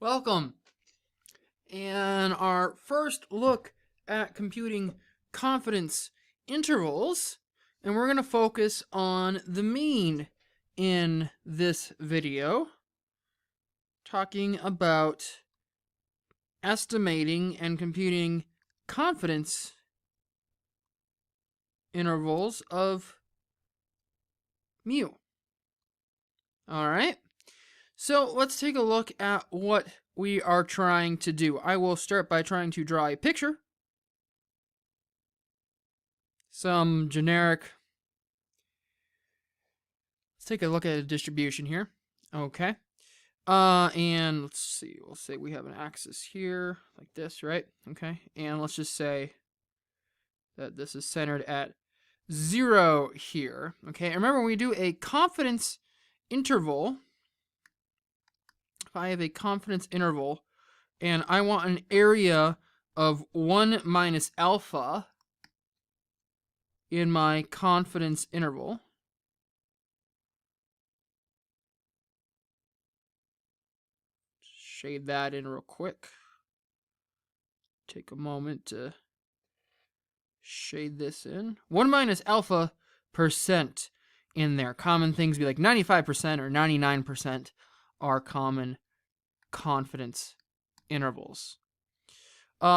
Welcome. And our first look at computing confidence intervals, and we're going to focus on the mean in this video, talking about estimating and computing confidence intervals of mu. All right. So let's take a look at what we are trying to do. I will start by trying to draw a picture. Some generic. Let's take a look at a distribution here. Okay. And let's see. We'll say we have an axis here like this, right? Okay. And let's just say that this is centered at 0 here. Okay. And remember, when we do a confidence interval, if I have a confidence interval and I want an area of 1 minus alpha in my confidence interval, shade that in real quick. Take a moment to shade this in. 1 minus alpha percent in there. Common things be like 95% or 99% are common confidence intervals.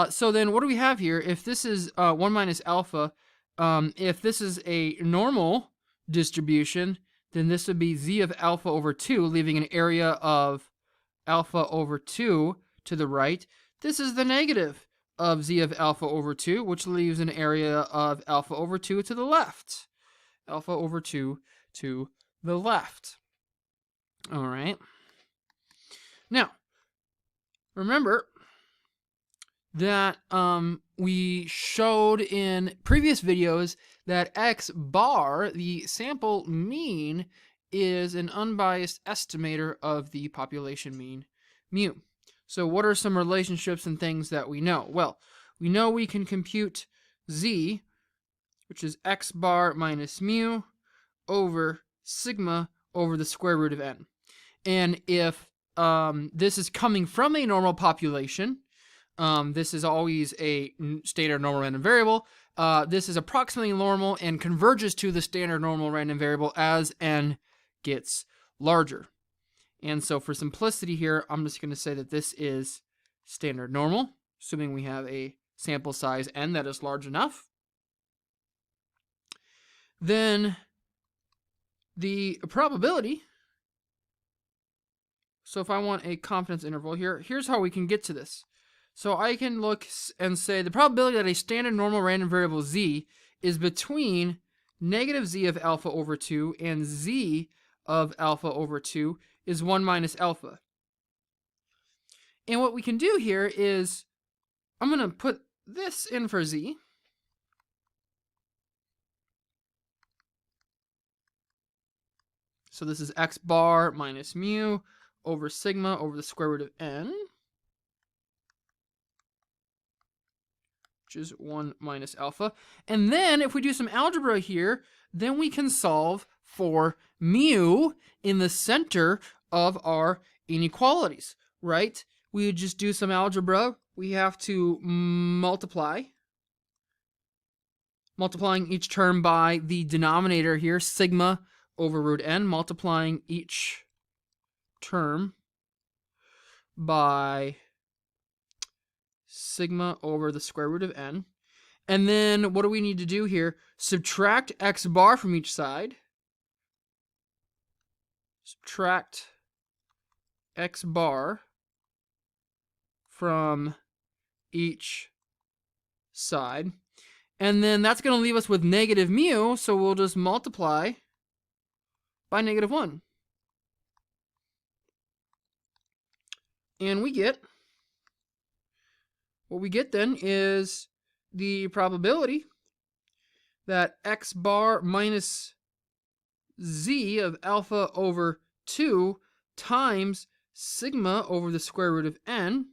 So then what do we have here? If this is 1 minus alpha, if this is a normal distribution, then this would be z of alpha over 2, leaving an area of alpha over 2 to the right. This is the negative of z of alpha over 2, which leaves an area of alpha over 2 to the left. Alpha over 2 to the left. All right. Now, remember that we showed in previous videos that x bar, the sample mean, is an unbiased estimator of the population mean, mu. So what are some relationships and things that we know? Well, we know we can compute z, which is x bar minus mu over sigma over the square root of n. And if this is coming from a normal population, this is always a standard normal random variable. This is approximately normal and converges to the standard normal random variable as n gets larger. And so for simplicity here, I'm just going to say that this is standard normal, assuming we have a sample size n that is large enough. Then the probability, so if I want a confidence interval here, here's how we can get to this. So I can look and say the probability that a standard normal random variable z is between negative z of alpha over 2 and z of alpha over 2 is 1 minus alpha. And what we can do here is, I'm going to put this in for z. So this is x bar minus mu over sigma over the square root of n, which is 1 minus alpha. And then if we do some algebra here, then we can solve for mu in the center of our inequalities, right? We would just do some algebra. We have to multiplying each term by the denominator here, sigma over root n, multiplying each term by sigma over the square root of n. And then what do we need to do here? Subtract x bar from each side. Subtract x bar from each side. And then that's going to leave us with negative mu, so we'll just multiply by negative 1. And we get, what we get then is the probability that x bar minus z of alpha over 2 times sigma over the square root of n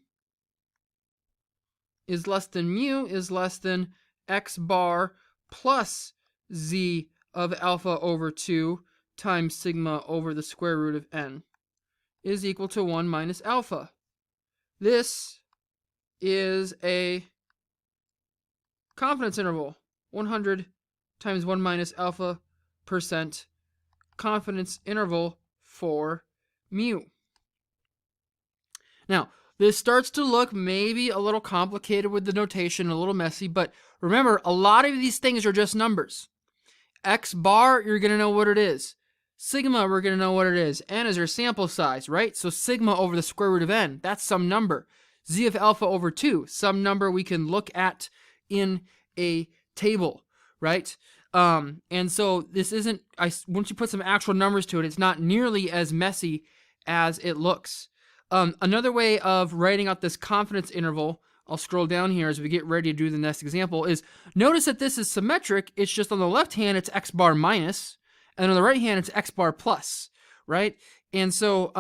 is less than mu is less than x bar plus z of alpha over 2 times sigma over the square root of n is equal to 1 minus alpha. This is a confidence interval. 100 times 1 minus alpha percent confidence interval for mu. Now, this starts to look maybe a little complicated with the notation, a little messy, but remember, a lot of these things are just numbers. X bar, you're going to know what it is. Sigma, we're going to know what it is. N is our sample size, right? So sigma over the square root of n, that's some number. Z of alpha over 2, some number we can look at in a table, right? And so this isn't, once you put some actual numbers to it, it's not nearly as messy as it looks. Another way of writing out this confidence interval, I'll scroll down here as we get ready to do the next example, is notice that this is symmetric. It's just on the left hand, it's x bar minus, and on the right hand, it's x bar plus, right? And so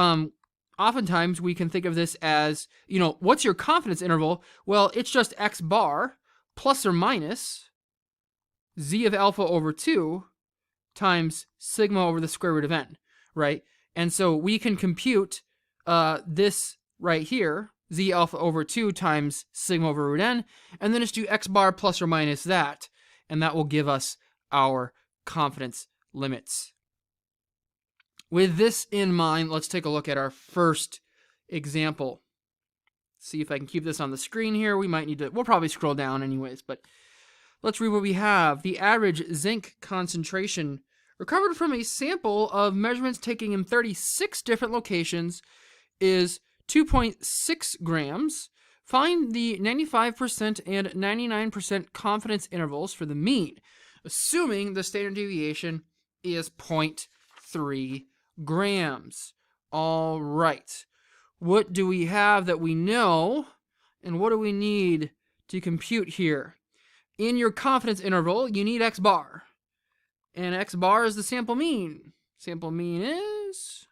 oftentimes we can think of this as, what's your confidence interval? Well, it's just x bar plus or minus z of alpha over 2 times sigma over the square root of n, right? And so we can compute this right here, z alpha over 2 times sigma over root n, and then just do x bar plus or minus that, and that will give us our confidence limits. With this in mind, let's take a look at our first example. See if I can keep this on the screen here. We'll probably scroll down anyways, but let's read what we have. The average zinc concentration recovered from a sample of measurements taken in 36 different locations is 2.6 grams. Find the 95% and 99% confidence intervals for the mean, assuming the standard deviation is 0.3 grams. All right. What do we have that we know, and what do we need to compute here? In your confidence interval, you need x bar, and x bar is the sample mean. Sample mean is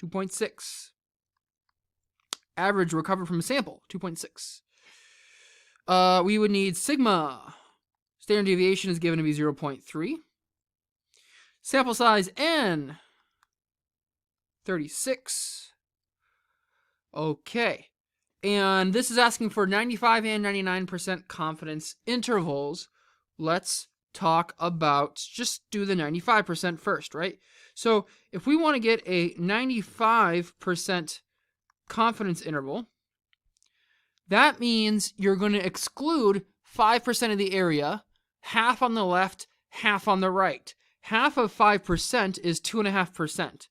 2.6. Average recovered from a sample, 2.6. We would need sigma. Standard deviation is given to be 0.3. Sample size n, 36. Okay. And this is asking for 95 and 99% confidence intervals. Let's talk about, just do the 95% first, right? So if we want to get a 95% confidence interval, that means you're going to exclude 5% of the area, half on the left, half on the right. Half of 5% is 2.5%.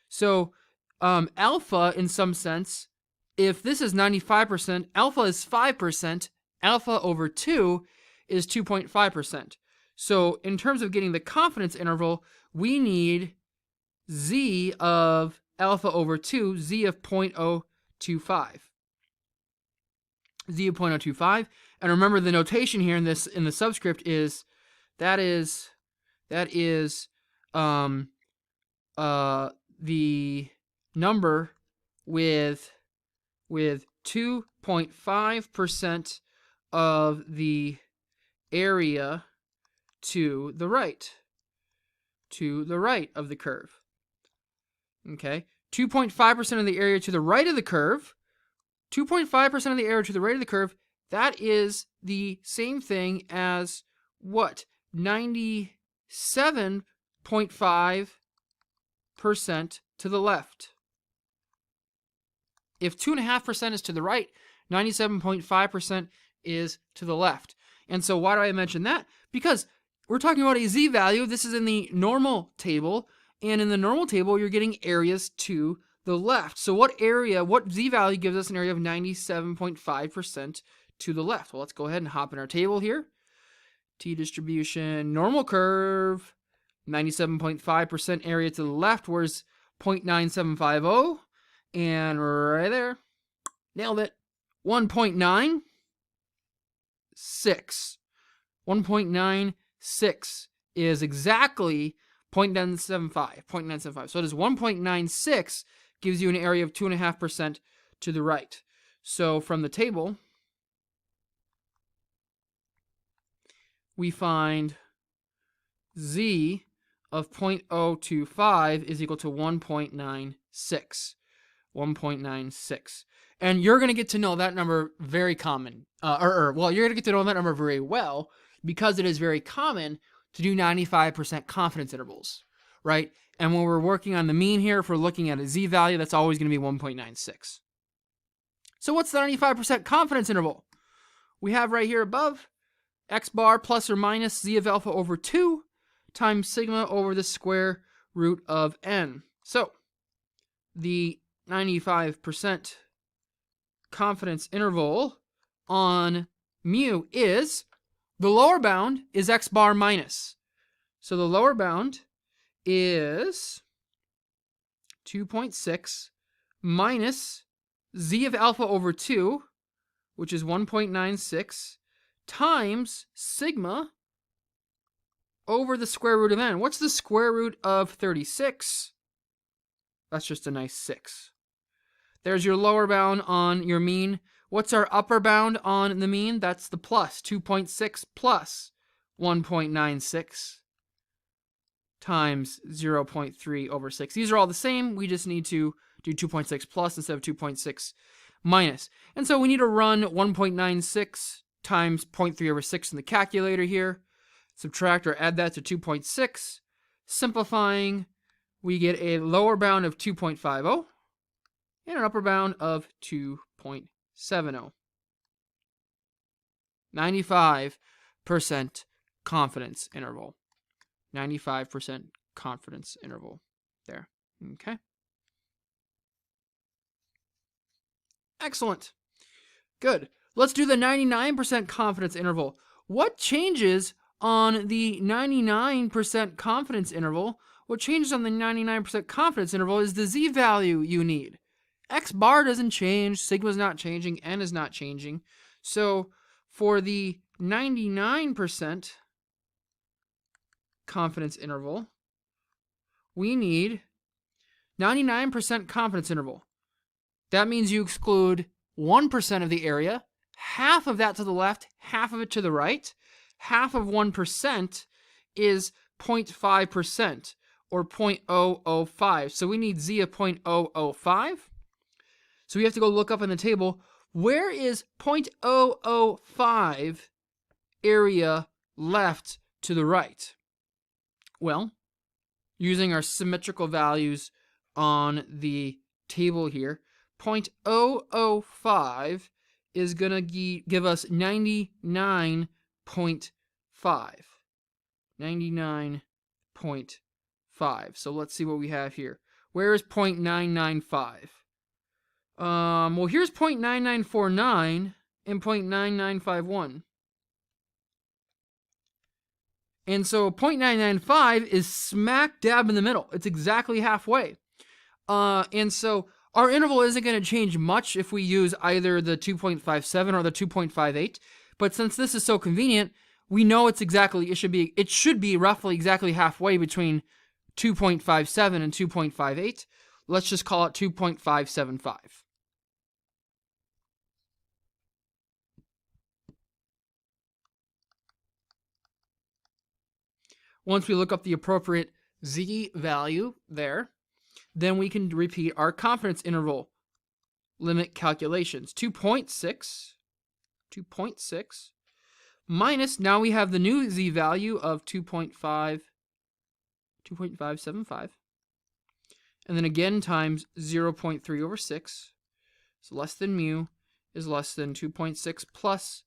So alpha, in some sense, if this is 95%, alpha is 5%, alpha over 2 is 2.5%. So in terms of getting the confidence interval, we need z of alpha over 2, z of 0.025. Z of 0.025. And remember the notation here in the subscript is the number with 2.5% of the area to the right of the curve. Okay, 2.5% of the area to the right of the curve, 2.5% of the area to the right of the curve, that is the same thing as what? 97.5% to the left. If 2.5% is to the right, 97.5% is to the left. And so why do I mention that? Because we're talking about a z value. This is in the normal table. And in the normal table, you're getting areas to the left. So what z value gives us an area of 97.5% to the left? Well, let's go ahead and hop in our table here. T distribution, normal curve, 97.5% area to the left. Where's 0.9750? And right there, nailed it. 1.96. 1.96 is exactly 0.975. So it is 1.96 gives you an area of 2.5% to the right. So from the table, we find z of 0.025 is equal to 1.96. 1.96. And you're going to get to know that number very common. You're going to get to know that number very well because it is very common to do 95% confidence intervals, right? And when we're working on the mean here, if we're looking at a z-value, that's always going to be 1.96. So what's the 95% confidence interval? We have right here above, x bar plus or minus z of alpha over 2 times sigma over the square root of n. So the 95% confidence interval on mu is, the lower bound is x bar minus. So the lower bound is 2.6 minus z of alpha over 2, which is 1.96, times sigma over the square root of n. What's the square root of 36? That's just a nice 6. There's your lower bound on your mean. What's our upper bound on the mean? That's the plus, 2.6 plus 1.96 times 0.3 over 6. These are all the same. We just need to do 2.6 plus instead of 2.6 minus. And so we need to run 1.96 times 0.3 over 6 in the calculator here. Subtract or add that to 2.6. Simplifying, we get a lower bound of 2.50 and an upper bound of 2.70. 95% confidence interval. 95% confidence interval there. Okay. Excellent. Good. Let's do the 99% confidence interval. What changes on the 99% confidence interval? What changes on the 99% confidence interval is the z-value you need. X bar doesn't change, sigma's not changing, n is not changing. So for the 99% confidence interval, we need 99% confidence interval. That means you exclude 1% of the area, half of that to the left, half of it to the right. Half of 1% is 0.5% or 0.005. So we need z of 0.005. So we have to go look up in the table, where is 0.005 area left to the right? Well, using our symmetrical values on the table here, 0.005 is going to give us 99.5. 99.5. So let's see what we have here. Where is 0.995? Well, here's 0.9949 and 0.9951. And so 0.995 is smack dab in the middle. It's exactly halfway. And so our interval isn't going to change much if we use either the 2.57 or the 2.58. But since this is so convenient, we know it should be roughly exactly halfway between 2.57 and 2.58. Let's just call it 2.575. Once we look up the appropriate z value there, then we can repeat our confidence interval limit calculations. 2.6 minus, now we have the new z value of 2.575, and then again times 0.3 over 6, so less than mu is less than 2.6 plus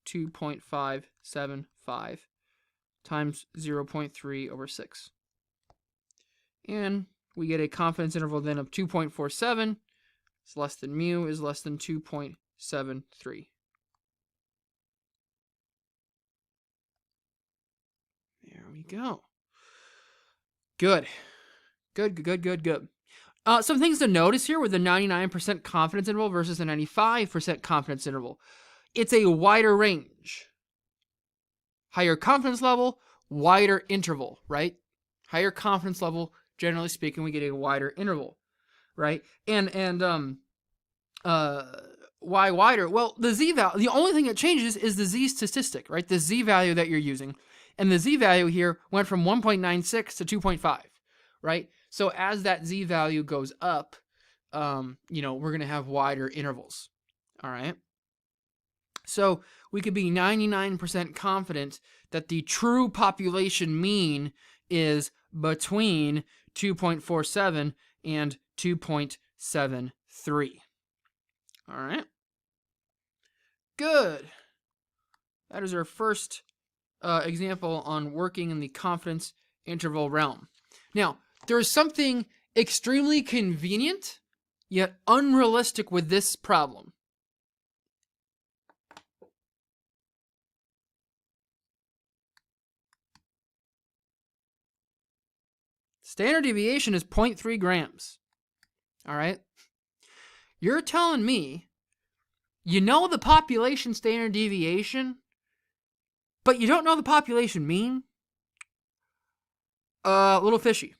2.575 times 0.3 over 6. And we get a confidence interval then of 2.47, it's less than mu is less than 2.73. There we go. Good. Some things to notice here with the 99% confidence interval versus the 95% confidence interval. It's a wider range. Higher confidence level, wider interval, right? Higher confidence level, generally speaking, we get a wider interval, right? And why wider? Well, the z-value, the only thing that changes is the z statistic, right? The z-value that you're using. And the z-value here went from 1.96 to 2.5, right? So as that z-value goes up, we're going to have wider intervals. All right. So we could be 99% confident that the true population mean is between 2.47 and 2.73. All right. Good. That is our first example on working in the confidence interval realm. Now, there is something extremely convenient yet unrealistic with this problem. Standard deviation is 0.3 grams. All right. You're telling me you know the population standard deviation, but you don't know the population mean? A little fishy,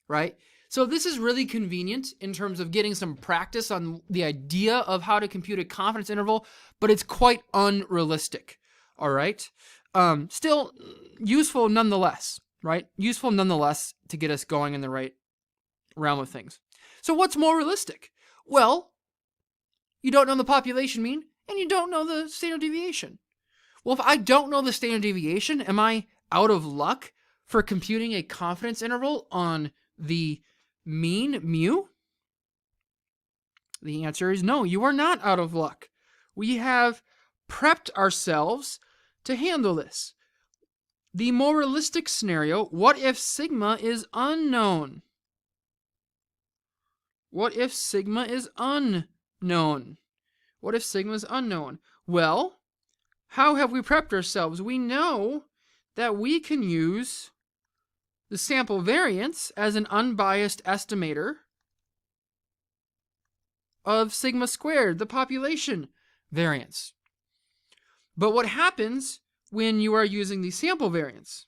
right? So this is really convenient in terms of getting some practice on the idea of how to compute a confidence interval, but it's quite unrealistic, all right? Still useful nonetheless, right? Useful nonetheless to get us going in the right realm of things. So what's more realistic? Well, you don't know the population mean, and you don't know the standard deviation. Well, if I don't know the standard deviation, am I out of luck for computing a confidence interval on the mean mu? The answer is no, you are not out of luck. We have prepped ourselves to handle this. The more realistic scenario, what if sigma is unknown? What if sigma is unknown? What if sigma is unknown? Well, how have we prepped ourselves? We know that we can use the sample variance as an unbiased estimator of sigma squared, the population variance. But what happens when you are using the sample variance?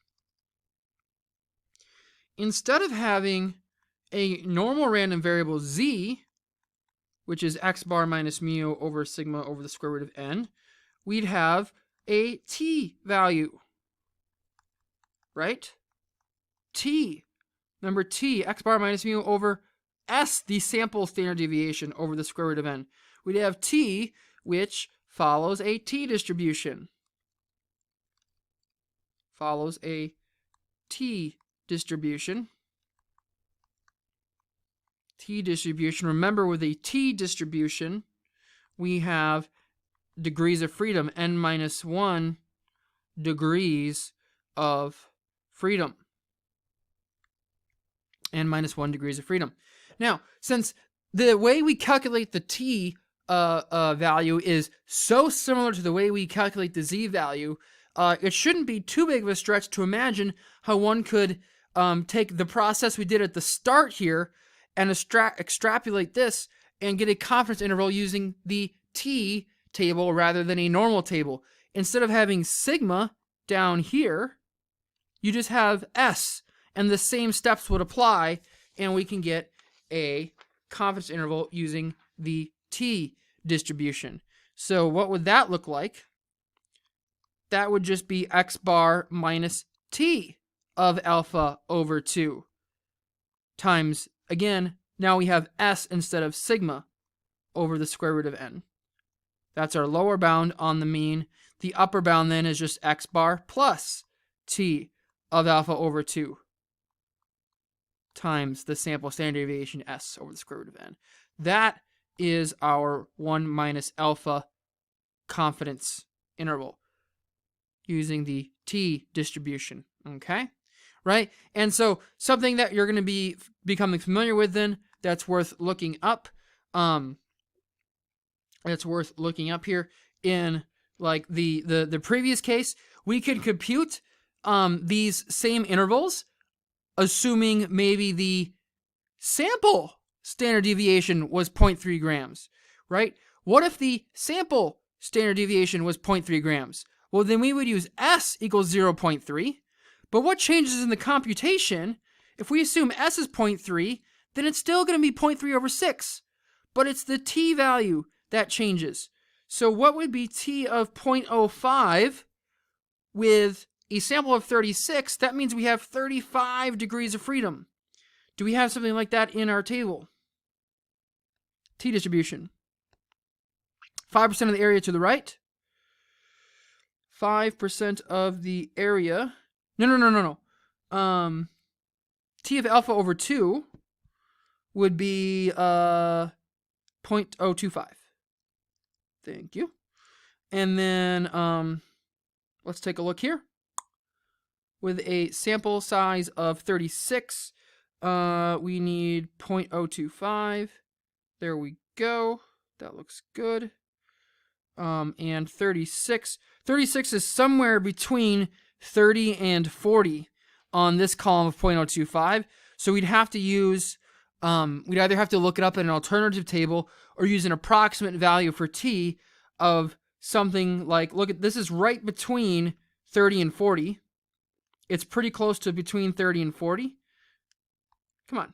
Instead of having a normal random variable z, which is x bar minus mu over sigma over the square root of n, we'd have a t value, right? T, remember t, x bar minus mu over s, the sample standard deviation over the square root of n. We'd have t, which follows a t distribution. Follows a t distribution. T distribution. Remember, with a t distribution, we have degrees of freedom, n minus 1 degrees of freedom. N minus 1 degrees of freedom. Now, since the way we calculate the t value is so similar to the way we calculate the z value, it shouldn't be too big of a stretch to imagine how one could take the process we did at the start here and extrapolate this and get a confidence interval using the t table rather than a normal table. Instead of having sigma down here, you just have s, and the same steps would apply, and we can get a confidence interval using the t distribution. So what would that look like? That would just be x bar minus t of alpha over 2 times, again, now we have s instead of sigma over the square root of n. That's our lower bound on the mean. The upper bound then is just x bar plus t of alpha over 2 times the sample standard deviation s over the square root of n. That is our 1 minus alpha confidence interval using the t distribution, okay? Right? And so something that you're going to be becoming familiar with then, that's worth looking up. That's worth looking up here in like the previous case, we could compute these same intervals, assuming maybe the sample standard deviation was 0.3 grams, right? What if the sample standard deviation was 0.3 grams? Well, then we would use s equals 0.3. But what changes in the computation? If we assume s is 0.3, then it's still going to be 0.3 over 6. But it's the t value that changes. So what would be t of 0.05 with a sample of 36? That means we have 35 degrees of freedom. Do we have something like that in our table? t-distribution. 5% of the area to the right. 5% of the area. No. T of alpha over 2 would be 0.025. Thank you. And then let's take a look here. With a sample size of 36, we need 0.025. There we go. That looks good. And 36. 36 is somewhere between 30 and 40 on this column of 0.025. So we'd have to use, we'd either have to look it up in an alternative table or use an approximate value for t of something like, look at this is right between 30 and 40. It's pretty close to between 30 and 40. Come on.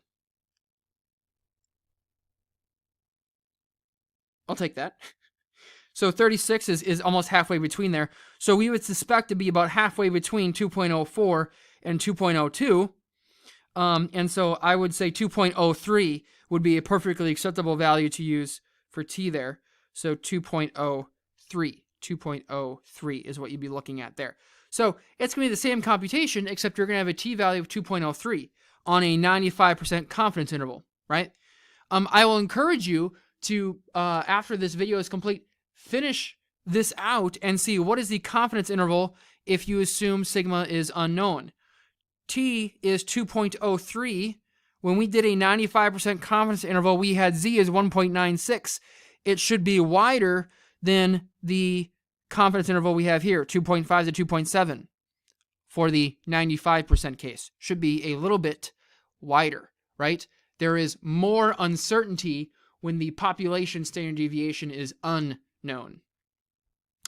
I'll take that. So 36 is almost halfway between there. So we would suspect to be about halfway between 2.04 and 2.02. And so I would say 2.03 would be a perfectly acceptable value to use for t there. So 2.03. 2.03 is what you'd be looking at there. So it's going to be the same computation, except you're going to have a t-value of 2.03 on a 95% confidence interval, right? I will encourage you to, after this video is complete, finish this out and see what is the confidence interval if you assume sigma is unknown. T is 2.03. When we did a 95% confidence interval, we had z as 1.96. It should be wider than the confidence interval we have here, 2.5 to 2.7. For the 95% case, should be a little bit wider, right? There is more uncertainty when the population standard deviation is unknown.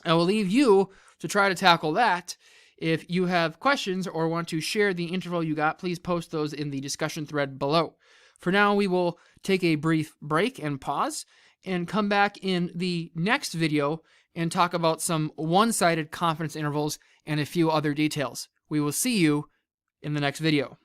I will leave you to try to tackle that. If you have questions or want to share the interval you got, please post those in the discussion thread below. For now, we will take a brief break and pause and come back in the next video and talk about some one-sided confidence intervals and a few other details. We will see you in the next video.